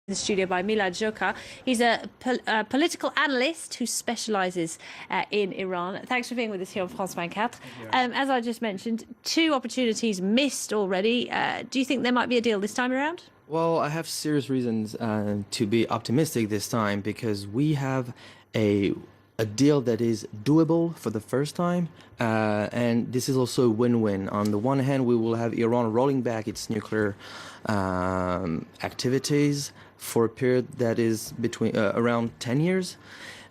In the studio by Milad Jokar. He's a political analyst who specialises in Iran. Thanks for being with us here on France 24. As I just mentioned, two opportunities missed already. Do you think there might be a deal this time around? Well, I have serious reasons to be optimistic this time because we have a deal that is doable for the first time, and this is also a win-win. On the one hand, we will have Iran rolling back its nuclear activities for a period that is between around 10 years,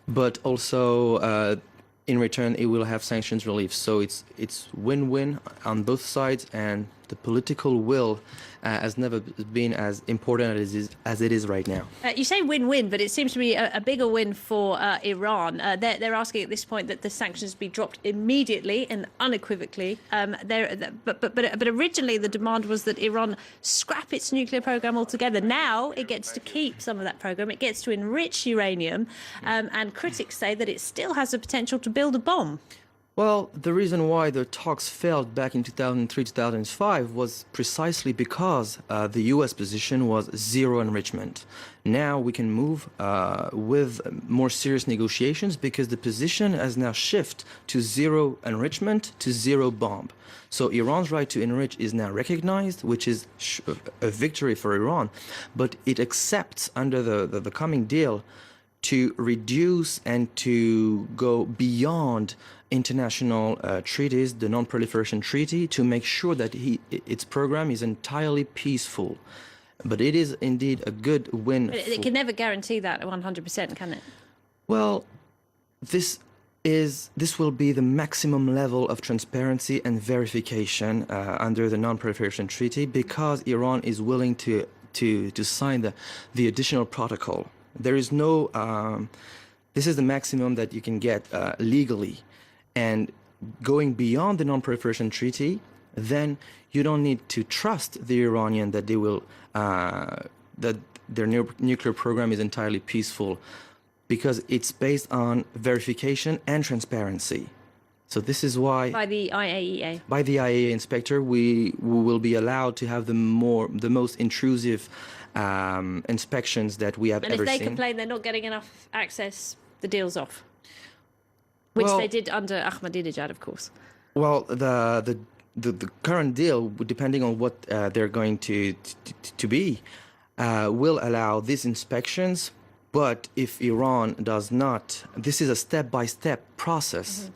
but also in return it will have sanctions relief. So it's win-win on both sides, and the political will has never been as important as it is right now. You say win-win, but it seems to be a bigger win for Iran. They're asking at this point that the sanctions be dropped immediately and unequivocally. But originally the demand was that Iran scrap its nuclear program altogether. Now it gets to keep some of that program. It gets to enrich uranium, and critics say that it still has the potential to build a bomb. Well, the reason why the talks failed back in 2003-2005 was precisely because the U.S. position was zero enrichment. Now we can move with more serious negotiations because the position has now shifted to zero enrichment, to zero bomb. So Iran's right to enrich is now recognized, which is a victory for Iran, but it accepts under the coming deal to reduce and to go beyond international treaties, the Non-Proliferation Treaty, to make sure that its program is entirely peaceful. But it is indeed a good win. But it can never guarantee that 100%, can it? Well, this will be the maximum level of transparency and verification under the Non-Proliferation Treaty, because Iran is willing to sign the additional protocol. There is no, this is the maximum that you can get legally. And going beyond the Non-Proliferation Treaty, then you don't need to trust the Iranian that they will, that their nuclear program is entirely peaceful, because it's based on verification and transparency. So this is why by the IAEA. By the IAEA inspector, we will be allowed to have the most intrusive inspections that we have ever seen. And if they complain they're not getting enough access, the deal's off. Which they did under Ahmadinejad, of course. Well, the current deal, depending on what they're going to be, will allow these inspections. But if Iran does not, this is a step-by-step process. Mm-hmm.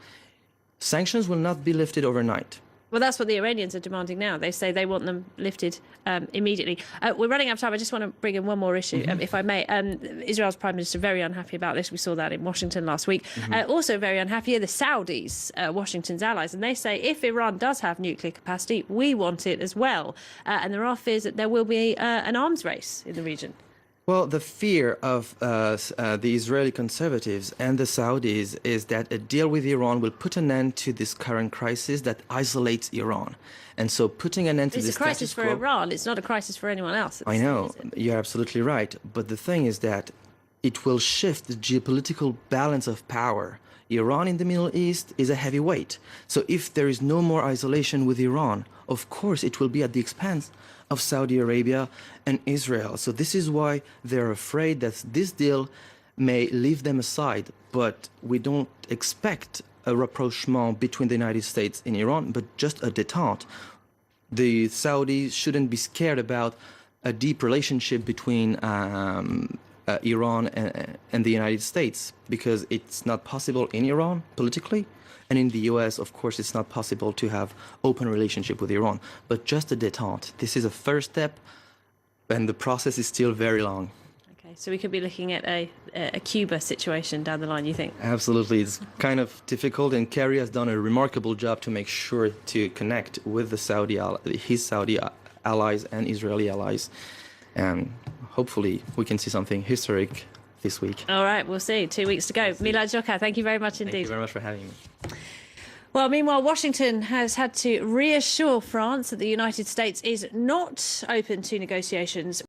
Sanctions will not be lifted overnight. Well, that's what the Iranians are demanding now. They say they want them lifted immediately. We're running out of time. I just want to bring in one more issue, if I may. Israel's Prime Minister very unhappy about this. We saw that in Washington last week. Also very unhappy are the Saudis, Washington's allies. And they say if Iran does have nuclear capacity, we want it as well. And there are fears that there will be an arms race in the region. Well, the fear of the Israeli conservatives and the Saudis is that a deal with Iran will put an end to this current crisis that isolates Iran. And so putting an end to this It's a crisis for Iran. It's not a crisis for anyone else. I know. You're absolutely right. But the thing is that it will shift the geopolitical balance of power. Iran in the Middle East is a heavyweight. So if there is no more isolation with Iran, of course it will be at the expense of Saudi Arabia and Israel. So this is why they're afraid that this deal may leave them aside. But we don't expect a rapprochement between the United States and Iran, but just a détente. The Saudis shouldn't be scared about a deep relationship between Iran and the United States, because it's not possible in Iran politically, and in the US, of course, it's not possible to have open relationship with Iran. But just a détente. This is a first step, and the process is still very long. Okay, so we could be looking at a Cuba situation down the line, you think? Absolutely. It's kind of difficult, and Kerry has done a remarkable job to make sure to connect with his Saudi allies and Israeli allies. And hopefully we can see something historic this week. All right, we'll see. 2 weeks to go. Milad Jokar, thank you very much indeed. Thank you very much for having me. Well, meanwhile, Washington has had to reassure France that the United States is not open to negotiations